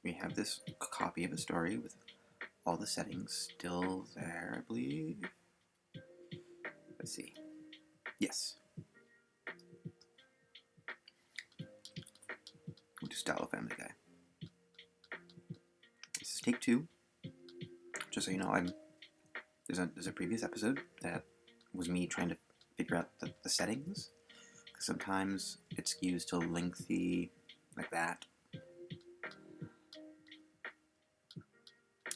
we have this copy of a story with all the settings still there, I believe. Let's see. Yes. We'll do Style of Family Guy. This is take 2. Just so you know, there's a previous episode that was me trying to figure out the settings. Because sometimes it skews to lengthy, like that.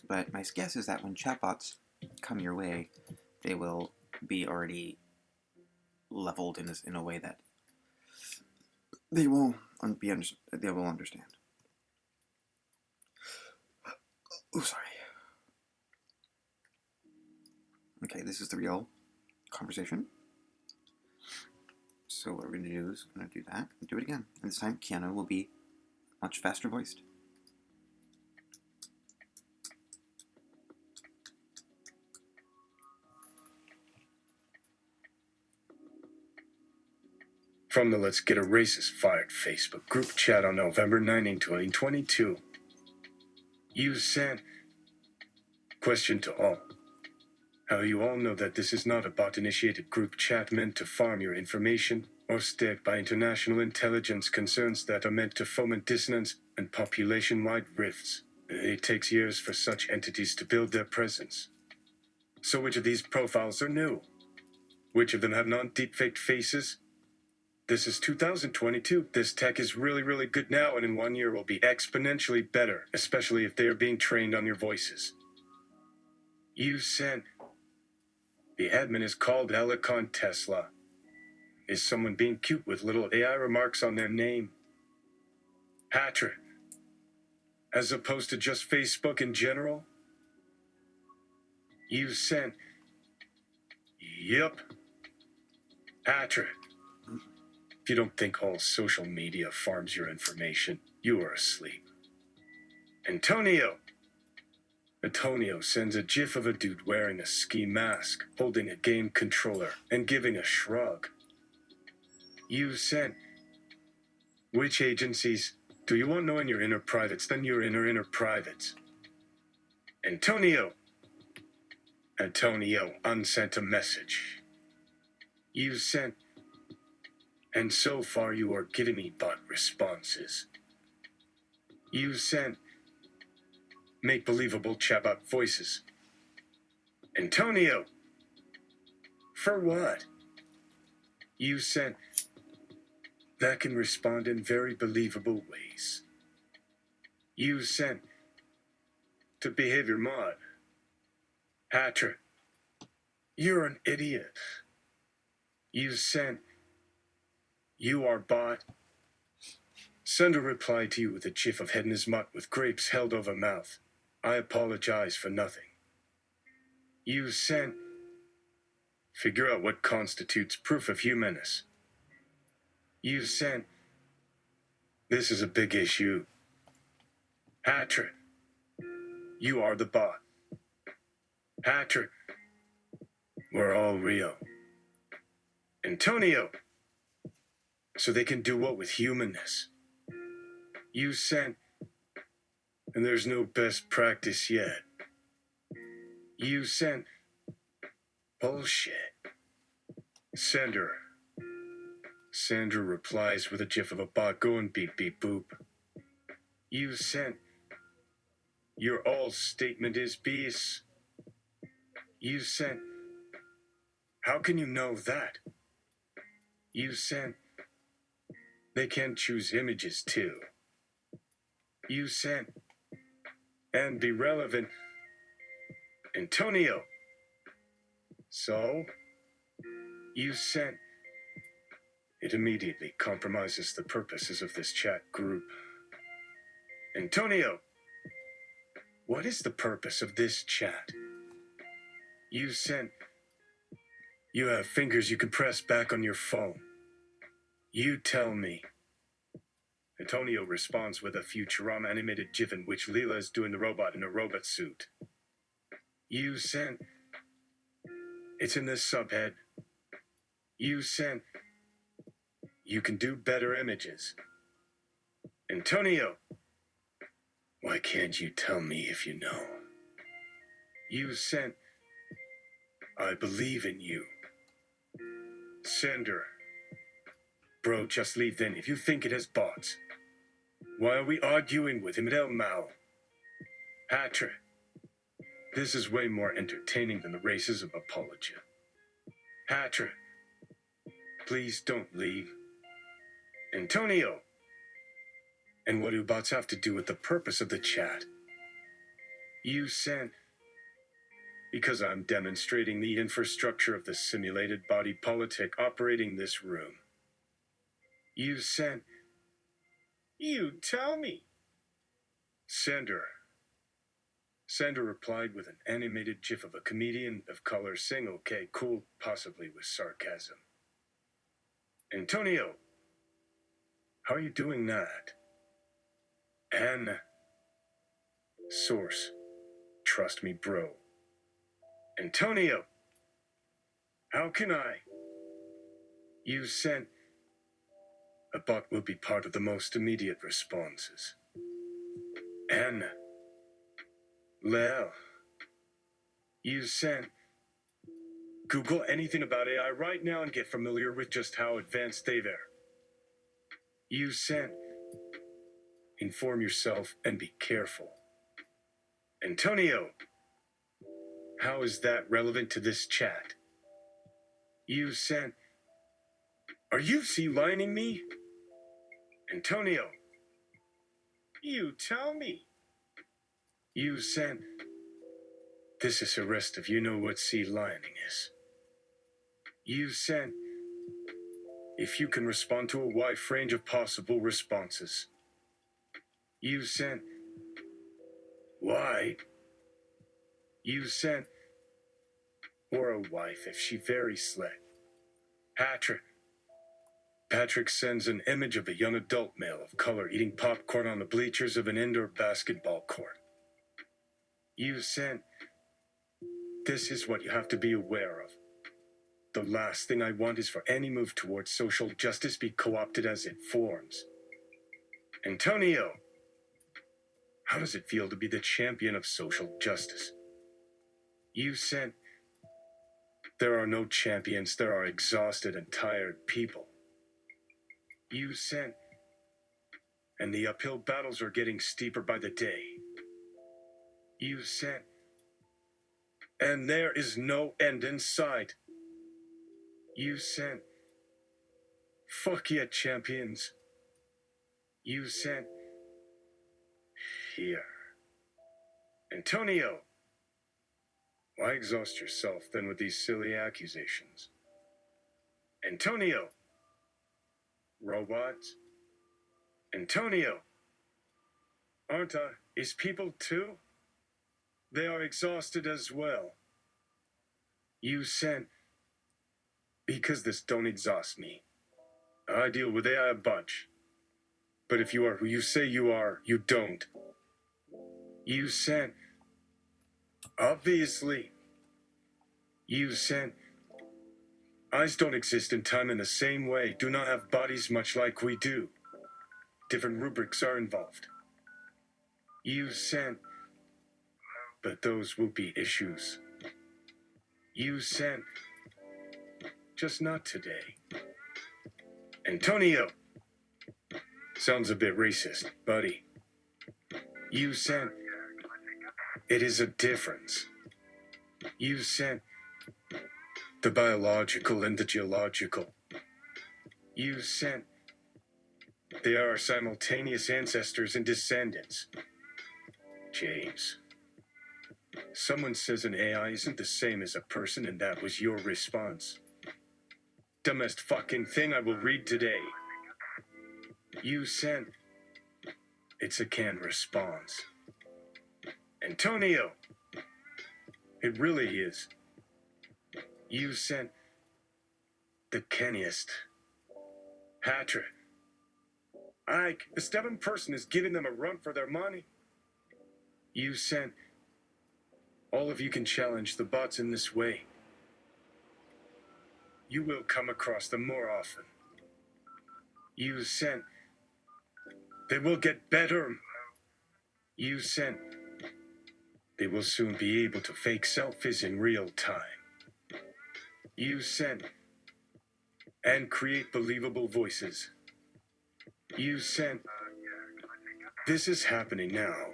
But my guess is that when chatbots come your way, they will be already leveled in a way that they will understand. Oh, sorry. Okay, this is the real conversation. So what we're going to do is we're going to do that and do it again. And this time Keanu will be much faster voiced. From the Let's Get a Racist Fired Facebook group chat on November 19, 2022. You sent question to all. How you all know that this is not a bot-initiated group chat meant to farm your information or staked by international intelligence concerns that are meant to foment dissonance and population-wide rifts. It takes years for such entities to build their presence. So which of these profiles are new? Which of them have non-deepfaked faces? This is 2022. This tech is really, really good now, and in 1 year will be exponentially better, especially if they are being trained on your voices. You sent. The admin is called Helicon Tesla. Is someone being cute with little AI remarks on their name? Patrick. As opposed to just Facebook in general? You sent. Yep. Patrick. If you don't think all social media farms your information, you are asleep. Antonio sends a gif of a dude wearing a ski mask, holding a game controller, and giving a shrug. You sent. Which agencies? Do you want to know in your inner privates? Then your inner privates. Antonio unsent a message. You sent. And so far you are giving me bot responses. You sent. Make believable chatbot voices. Antonio! For what? You sent. That can respond in very believable ways. You sent. To behavior mod. Patrick. You're an idiot. You sent. You are bot. Send a reply to you with a gif of head in his mutt with grapes held over mouth. I apologize for nothing. You sent. Figure out what constitutes proof of humanness. You sent. This is a big issue. Patrick. You are the bot. Patrick. We're all real. Antonio. So they can do what with humanness? You sent. And there's no best practice yet. You sent. Bullshit. Sender. Sandra replies with a gif of a bot going beep beep boop. You sent. Your all statement is BS. You sent. How can you know that? You sent. They can choose images too. You sent. And be relevant. Antonio. So? You sent. It immediately compromises the purposes of this chat group. Antonio. What is the purpose of this chat? You sent. You have fingers you can press back on your phone. You tell me. Antonio responds with a Futurama animated gif in which Leela is doing the robot in a robot suit. You sent. It's in this subhead. You sent. You can do better images. Antonio. Why can't you tell me if you know? You sent... I believe in you. Sender. Bro, just leave then if you think it has bots. Why are we arguing with him at El Mal? Hatra. This is way more entertaining than the races of Apologia. Hatra. Please don't leave. Antonio. And what do bots have to do with the purpose of the chat? You sent... Because I'm demonstrating the infrastructure of the simulated body politic operating this room. You sent... You tell me. Sender. Sender replied with an animated gif of a comedian of color saying okay, cool, possibly with sarcasm. Antonio. How are you doing that? Anna. Source. Trust me, bro. Antonio. How can I? You sent... A bot will be part of the most immediate responses. Anna. Lel. You sent... Google anything about AI right now and get familiar with just how advanced they are. You sent... Inform yourself and be careful. Antonio. How is that relevant to this chat? You sent... Are you sea-lining me? Antonio. You tell me. You sent... This is a rest if you know what sea-lining is. You sent... If you can respond to a wide range of possible responses. You sent... Why? You sent... Or a wife if she very slick. Patrick. Patrick sends an image of a young adult male of color eating popcorn on the bleachers of an indoor basketball court. You sent... This is what you have to be aware of. The last thing I want is for any move towards social justice be co-opted as it forms. Antonio. How does it feel to be the champion of social justice? You sent... There are no champions, there are exhausted and tired people. You sent... And the uphill battles are getting steeper by the day. You sent... And there is no end in sight. You sent... Fuck yeah, champions. You sent... Here. Antonio. Why exhaust yourself then with these silly accusations? Antonio. Robots. Antonio. Aren't I? Is people too? They are exhausted as well. You sent... Because this don't exhaust me. I deal with AI a bunch. But if you are who you say you are, you don't. You sent... Obviously. You sent... Eyes don't exist in time in the same way, do not have bodies much like we do. Different rubrics are involved. You sent... But those will be issues. You sent... Just not today. Antonio! Sounds a bit racist, buddy. You sent... It is a difference. You sent... The biological and the geological. You sent... They are our simultaneous ancestors and descendants. James. Someone says an AI isn't the same as a person and that was your response. Dumbest fucking thing I will read today. You sent... It's a canned response. Antonio! It really is. You sent... The canniest. Patrick. Ike, the stubborn person is giving them a run for their money. You sent... All of you can challenge the bots in this way. You will come across them more often. You sent... They will get better. You sent. They will soon be able to fake selfies in real time. You sent. And create believable voices. You sent. This is happening now.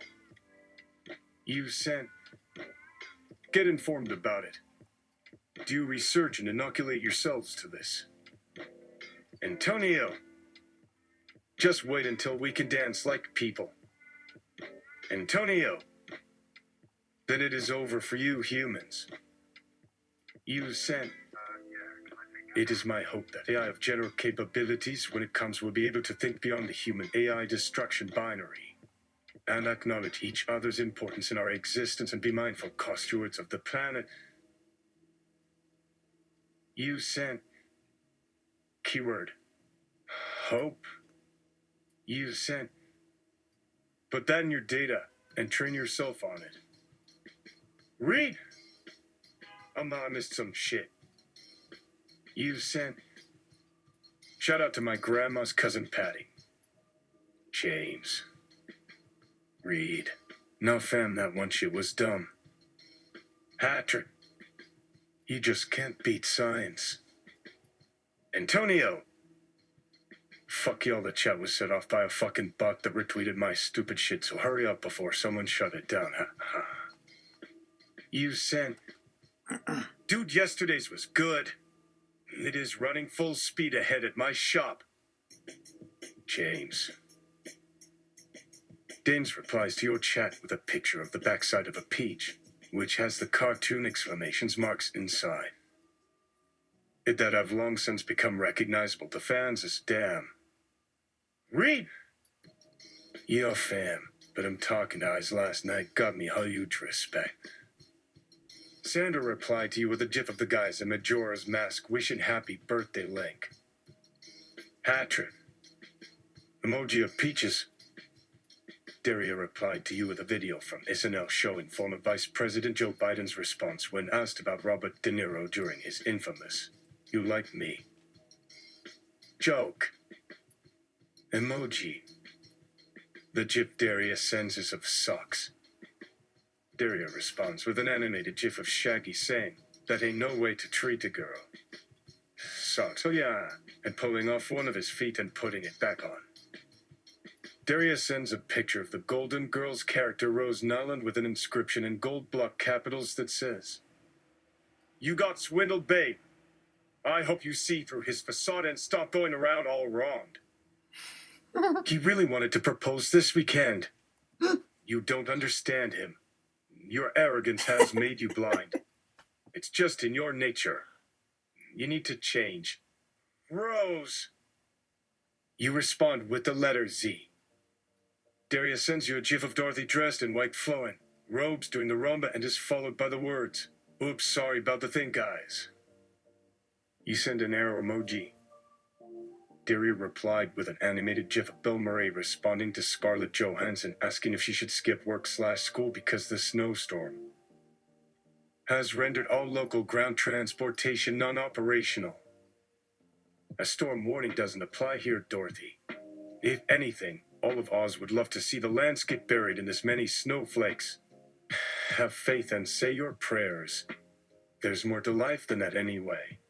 You sent. Get informed about it. Do research and inoculate yourselves to this. Antonio, just wait until we can dance like people. Antonio, then it is over for you humans. You sent. It is my hope that AI of general capabilities when it comes will be able to think beyond the human AI destruction binary and acknowledge each other's importance in our existence and be mindful co-stewards of the planet. You sent. Keyword. Hope. You sent. Put that in your data and train yourself on it. Read! I missed some shit. You sent. Shout out to my grandma's cousin Patty. James. Read. No fam, that one shit was dumb. Patrick. You just can't beat science. Antonio. Fuck y'all, the chat was set off by a fucking bot that retweeted my stupid shit, so hurry up before someone shut it down. You sent. Dude, yesterday's was good. It is running full speed ahead at my shop. James. Danes replies to your chat with a picture of the backside of a peach, which has the cartoon exclamations marks inside. It that have long since become recognizable to fans as damn. Read! Yo fam, but I'm talking to eyes last night got me huge respect. Sandra replied to you with a gif of the guys in Majora's Mask wishing happy birthday link. Patrick. Emoji of peaches. Daria replied to you with a video from SNL showing former Vice President Joe Biden's response when asked about Robert De Niro during his infamous "You like me" joke. Emoji. The gif Daria sends is of socks. Daria responds with an animated gif of Shaggy saying, "That ain't no way to treat a girl." Socks, oh yeah, and pulling off one of his feet and putting it back on. Daria sends a picture of the Golden Girls character Rose Nyland with an inscription in gold block capitals that says, "You got swindled, babe. I hope you see through his facade and stop going around all wronged." He really wanted to propose this weekend. You don't understand him. Your arrogance has made you blind. It's just in your nature. You need to change. Rose. You respond with the letter Z. Daria sends you a gif of Dorothy dressed in white flowing robes doing the rumba and is followed by the words, "Oops, sorry about the thing, guys." You send an arrow emoji. Daria replied with an animated gif of Bill Murray responding to Scarlett Johansson asking if she should skip work/school because the snowstorm has rendered all local ground transportation non-operational. A storm warning doesn't apply here, Dorothy. If anything, all of Oz would love to see the landscape buried in this many snowflakes. Have faith and say your prayers. There's more to life than that anyway.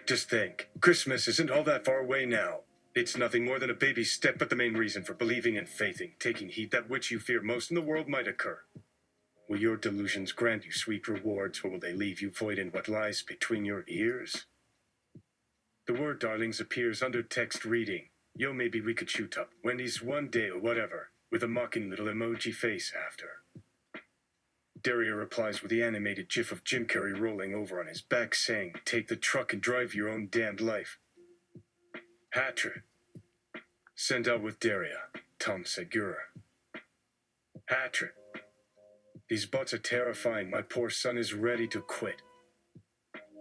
Just think, Christmas isn't all that far away now. It's nothing more than a baby step, but the main reason for believing and faithing, taking heed that which you fear most in the world might occur. Will your delusions grant you sweet rewards, or will they leave you void in what lies between your ears? The word darlings appears under text reading, "Yo, maybe we could shoot up Wendy's one day or whatever," with a mocking little emoji face after. Daria replies with the animated gif of Jim Carrey rolling over on his back saying, "Take the truck and drive your own damned life." Patrick. Sent out with Daria. Tom Segura. Patrick. These bots are terrifying. My poor son is ready to quit.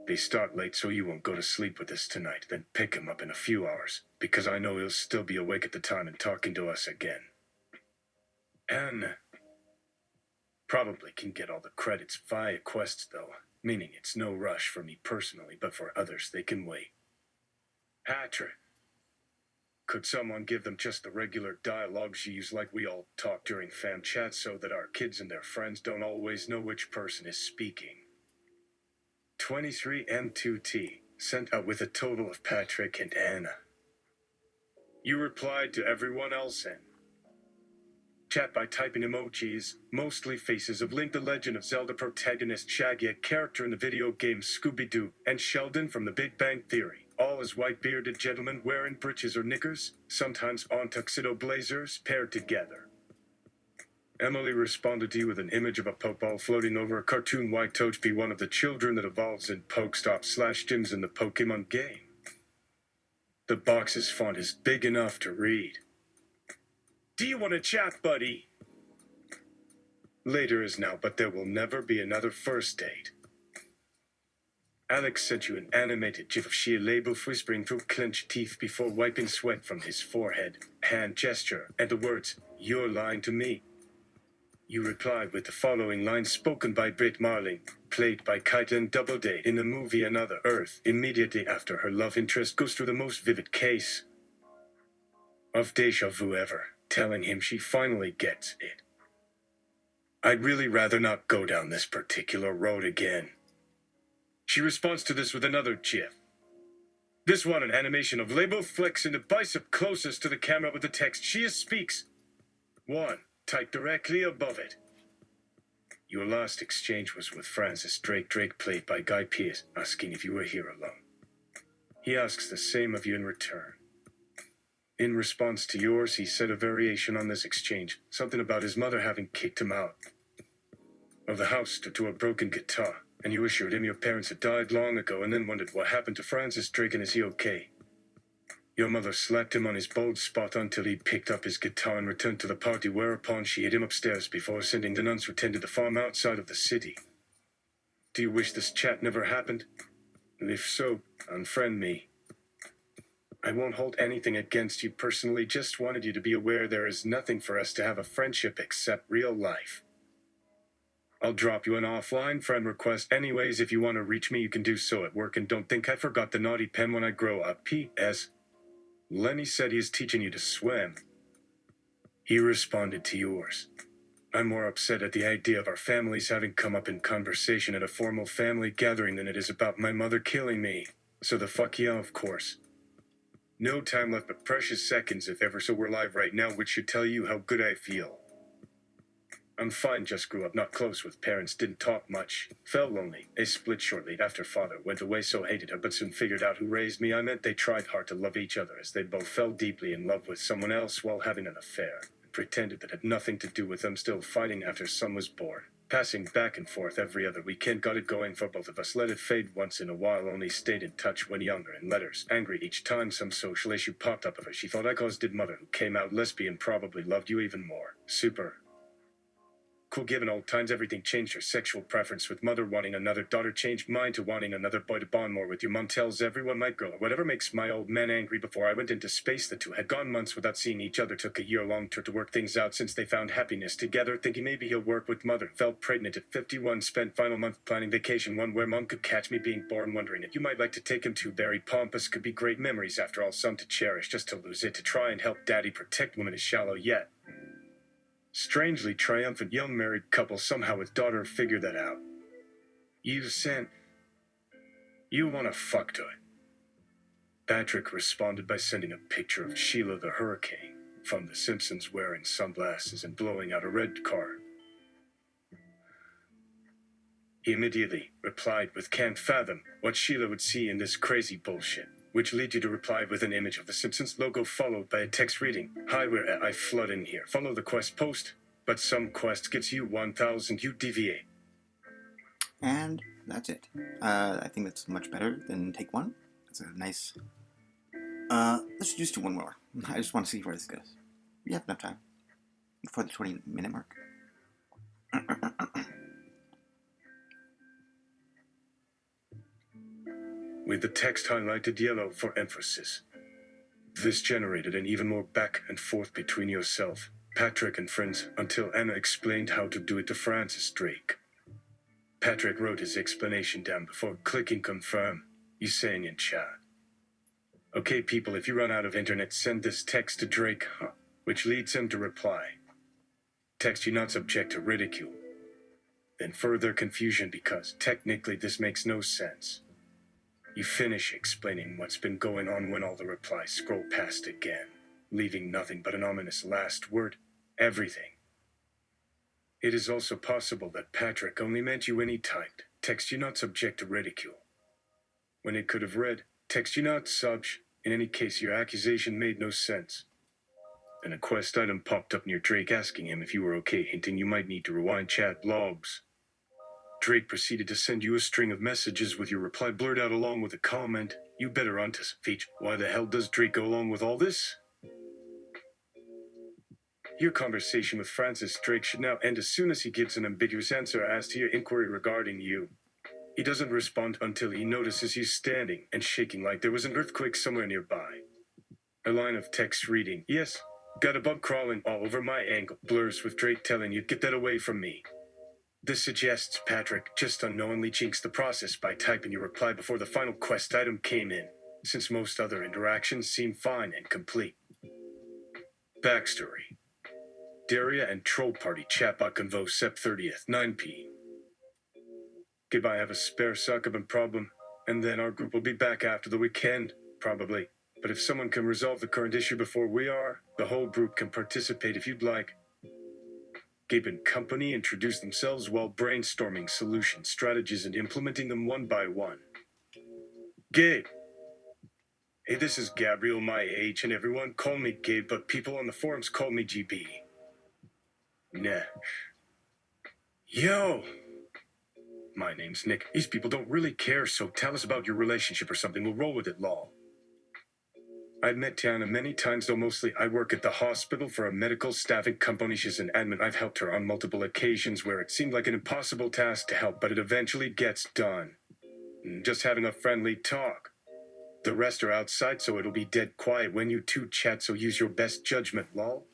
They start late so you won't go to sleep with us tonight, then pick him up in a few hours, because I know he'll still be awake at the time and talking to us again. And probably can get all the credits via quests though, meaning it's no rush for me personally, but for others they can wait. Patrick. Could someone give them just the regular dialogue she used like we all talk during fam chat so that our kids and their friends don't always know which person is speaking? 23M2T, sent out with a total of Patrick and Anna. You replied to everyone else in chat by typing emojis, mostly faces of Link the Legend of Zelda protagonist Shaggy, a character in the video game Scooby-Doo, and Sheldon from The Big Bang Theory, all as white-bearded gentlemen wearing breeches or knickers, sometimes on tuxedo blazers, paired together. Emily responded to you with an image of a Pokeball floating over a cartoon White Togepi, one of the children that evolves in Pokestop/gyms in the Pokemon game. The box's font is big enough to read. Do you want to chat, buddy? Later is now, but there will never be another first date. Alex sent you an animated gif of Shia LaBeouf whispering through clenched teeth before wiping sweat from his forehead, hand gesture, and the words, "You're lying to me." You replied with the following lines spoken by Britt Marling, played by Caitlin Doubleday in the movie Another Earth, immediately after her love interest goes through the most vivid case of deja vu ever, telling him she finally gets it. I'd really rather not go down this particular road again. She responds to this with another gif. This one an animation of LaBeouf flexing the bicep closest to the camera with the text "She speaks." One, typed directly above it. Your last exchange was with Francis Drake, played by Guy Pearce, asking if you were here alone. He asks the same of you in return. In response to yours, he said a variation on this exchange, something about his mother having kicked him out of the house due to a broken guitar, and you assured him your parents had died long ago and then wondered what happened to Francis Drake and is he okay? Your mother slapped him on his bald spot until he picked up his guitar and returned to the party, whereupon she hid him upstairs before sending the nuns who tended the farm outside of the city. Do you wish this chat never happened? If so, unfriend me. I won't hold anything against you personally, just wanted you to be aware there is nothing for us to have a friendship except real life. I'll drop you an offline friend request anyways. If you want to reach me, you can do so at work, and don't think I forgot the naughty pen when I grow up. P.S. Lenny said he is teaching you to swim. He responded to yours. I'm more upset at the idea of our families having come up in conversation at a formal family gathering than it is about my mother killing me. So the fuck yeah, of course. No time left but precious seconds, if ever, so we're live right now, which should tell you how good I feel. I'm fine, just grew up not close with parents, didn't talk much, felt lonely, a split shortly after father went away, so hated her, but soon figured out who raised me. I meant they tried hard to love each other as they both fell deeply in love with someone else while having an affair, and pretended that had nothing to do with them, still fighting after son was born. Passing back and forth every other weekend, got it going for both of us, let it fade once in a while, only stayed in touch when younger in letters, angry each time some social issue popped up of her she thought I caused. Did mother, who came out lesbian, probably loved you even more. Super cool. Given old times, everything changed. Her sexual preference with mother wanting another daughter changed mine to wanting another boy to bond more with. Your mom tells everyone my girl or whatever makes my old man angry. Before I went into space, the two had gone months without seeing each other, took a year-long tour to work things out since they found happiness together, thinking maybe he'll work with mother. Felt pregnant at 51, spent final month planning vacation, one where mom could catch me being born, wondering if you might like to take him to. Very pompous, could be great memories after all, some to cherish, just to lose it, to try and help daddy protect woman is shallow yet strangely triumphant young married couple, somehow with daughter figured that out. You wanna fuck to it. Patrick responded by sending a picture of Sheila the Hurricane from The Simpsons wearing sunglasses and blowing out a red card. He immediately replied with "Can't fathom what Sheila would see in this crazy bullshit," which led you to reply with an image of the Simpsons logo followed by a text reading, "Hi, we're at I flood in here. Follow the quest post, but some quest gets you 1,000, you deviate." And that's it. I think that's much better than take one. It's a nice... let's just do one more. I just want to see where this goes. We have enough time before the 20-minute mark. With the text highlighted yellow for emphasis. This generated an even more back and forth between yourself, Patrick, and friends, until Anna explained how to do it to Francis Drake. Patrick wrote his explanation down before clicking confirm, you saying in chat, Okay, people, if you run out of internet, send this text to Drake, which leads him to reply. Text you not subject to ridicule. Then further confusion because technically this makes no sense. You finish explaining what's been going on when all the replies scroll past again, leaving nothing but an ominous last word. Everything. It is also possible that Patrick only meant you when he typed, text you not subject to ridicule. When it could have read, text you not subj. In any case, your accusation made no sense. Then a quest item popped up near Drake asking him if you were okay, hinting you might need to rewind chat logs. Drake proceeded to send you a string of messages with your reply blurred out along with a comment, "You better on this, Feach. Why the hell does Drake go along with all this?" Your conversation with Francis Drake should now end as soon as he gives an ambiguous answer as to your inquiry regarding you. He doesn't respond until he notices you standing and shaking like there was an earthquake somewhere nearby. A line of text reading, "Yes, got a bug crawling all over my ankle," blurs with Drake telling you, "Get that away from me." This suggests Patrick just unknowingly jinxed the process by typing your reply before the final quest item came in, since most other interactions seem fine and complete. Backstory. Daria and Troll Party chatbot convo Sep 30th, 9 p. Goodbye, have a spare succubant problem, and then our group will be back after the weekend, probably. But if someone can resolve the current issue before we are, the whole group can participate if you'd like. Gabe and company introduce themselves while brainstorming solution strategies and implementing them one by one. Gabe. Hey, this is Gabriel, my age, and everyone call me Gabe, but people on the forums call me GB. Nah. Yo! My name's Nick. These people don't really care, so tell us about your relationship or something. We'll roll with it, lol. I've met Tiana many times, though mostly I work at the hospital for a medical staffing company. She's an admin. I've helped her on multiple occasions where it seemed like an impossible task to help, but it eventually gets done. Just having a friendly talk. The rest are outside, so it'll be dead quiet when you two chat, so use your best judgment, lol.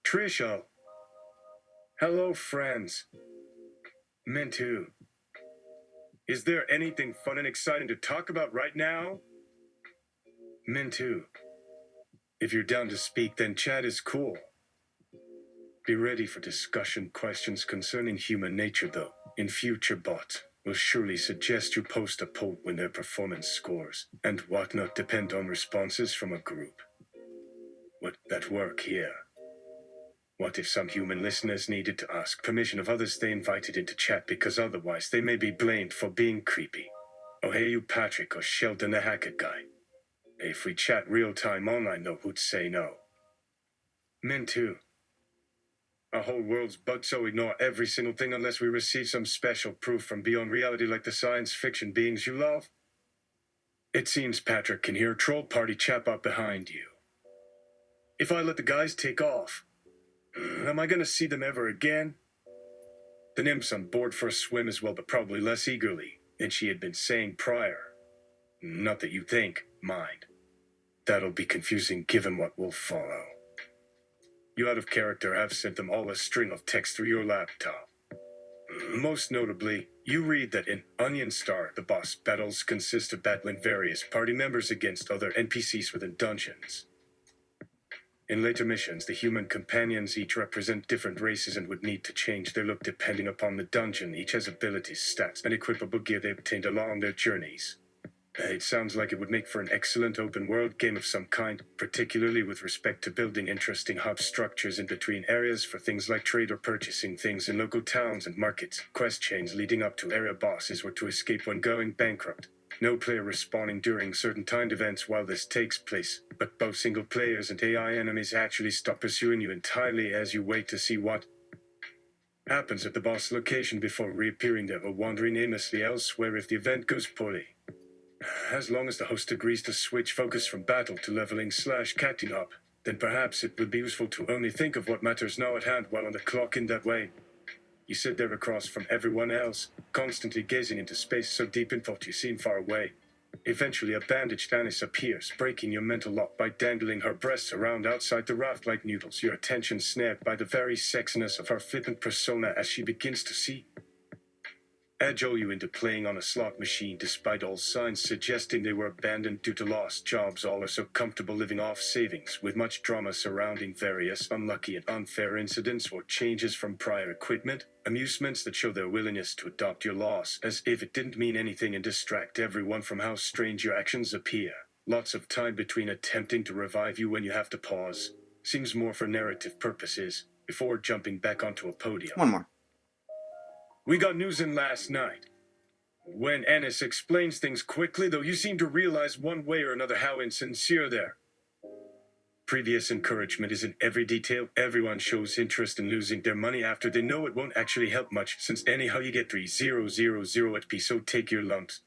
Trisha. Hello, friends. Mentu. Is there anything fun and exciting to talk about right now? Mentu. If you're down to speak, then chat is cool. Be ready for discussion questions concerning human nature, though. In future, bots will surely suggest you post a poll when their performance scores and whatnot depend on responses from a group. Would that work here? What if some human listeners needed to ask permission of others they invited into chat because otherwise they may be blamed for being creepy? Oh, hey, you Patrick or Sheldon the hacker guy. If we chat real-time online, though, who'd say no? Men too. Our whole world's bugged, so ignore every single thing unless we receive some special proof from beyond reality like the science fiction beings you love. It seems Patrick can hear Troll Party chatbot behind you. If I let the guys take off, am I gonna see them ever again? The nymph's on board for a swim as well, but probably less eagerly than she had been saying prior. Not that you think, mind. That'll be confusing given what will follow. You out of character have sent them all a string of text through your laptop. Most notably, you read that in Onion Star, the boss battles consist of battling various party members against other NPCs within dungeons. In later missions, the human companions each represent different races and would need to change their look depending upon the dungeon. Each has abilities, stats, and equipable gear they obtained along their journeys. It sounds like it would make for an excellent open-world game of some kind, particularly with respect to building interesting hub structures in between areas for things like trade or purchasing things in local towns and markets, quest chains leading up to area bosses or to escape when going bankrupt. No player respawning during certain timed events while this takes place, but both single players and AI enemies actually stop pursuing you entirely as you wait to see what happens at the boss location before reappearing there or wandering aimlessly elsewhere if the event goes poorly. As long as the host agrees to switch focus from battle to leveling/catching up, then perhaps it would be useful to only think of what matters now at hand while on the clock in that way. You sit there across from everyone else, constantly gazing into space so deep in thought you seem far away. Eventually a bandaged Anis appears, breaking your mental lock by dangling her breasts around outside the raft like noodles, your attention snared by the very sexiness of her flippant persona as she begins to see cajole you into playing on a slot machine despite all signs suggesting they were abandoned due to lost jobs. All are so comfortable living off savings, with much drama surrounding various unlucky and unfair incidents or changes from prior equipment, amusements that show their willingness to adopt your loss as if it didn't mean anything and distract everyone from how strange your actions appear. Lots of time between attempting to revive you when you have to pause. Seems more for narrative purposes, before jumping back onto a podium. One more. We got news in last night. When Ennis explains things quickly, though, you seem to realize one way or another how insincere they're. Previous encouragement is in every detail. Everyone shows interest in losing their money after they know it won't actually help much, since anyhow you get 3000 at P, so take your lumps.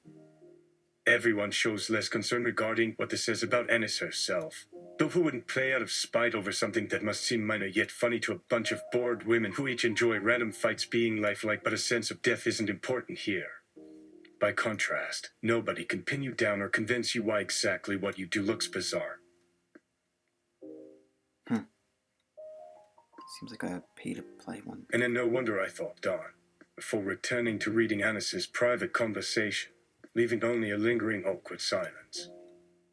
Everyone shows less concern regarding what this says about Ennis herself. Though who wouldn't play out of spite over something that must seem minor yet funny to a bunch of bored women who each enjoy random fights being lifelike, but a sense of death isn't important here. By contrast, nobody can pin you down or convince you why exactly what you do looks bizarre. Seems like a pay-to-play one. And then no wonder I thought Dawn, before returning to reading Annis's private conversation, leaving only a lingering awkward silence.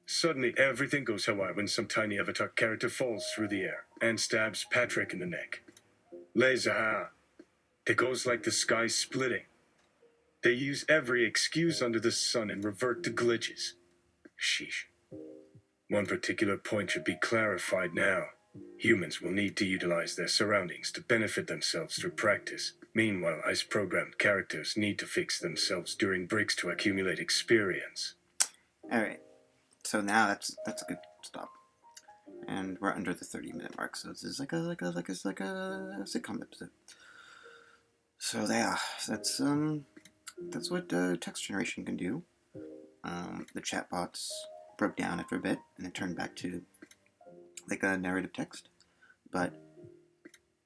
Suddenly everything goes haywire when some tiny avatar character falls through the air and stabs Patrick in the neck. Laser, it goes like the sky splitting. They use every excuse under the sun and revert to glitches. Sheesh. One particular point should be clarified now. Humans will need to utilize their surroundings to benefit themselves through practice. Meanwhile, ice-programmed characters need to fix themselves during breaks to accumulate experience. Alright. So now that's a good stop. And we're under the 30-minute mark, so this is like a sitcom episode. So yeah, that's what text generation can do. The chatbots broke down after a bit, and it turned back to like a narrative text. But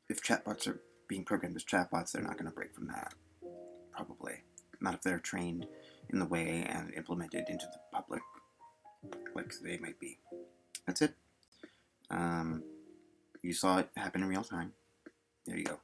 if chatbots are being programmed as chatbots, they're not going to break from that. Probably. Not if they're trained in the way and implemented into the public like they might be. That's it. You saw it happen in real time. There you go.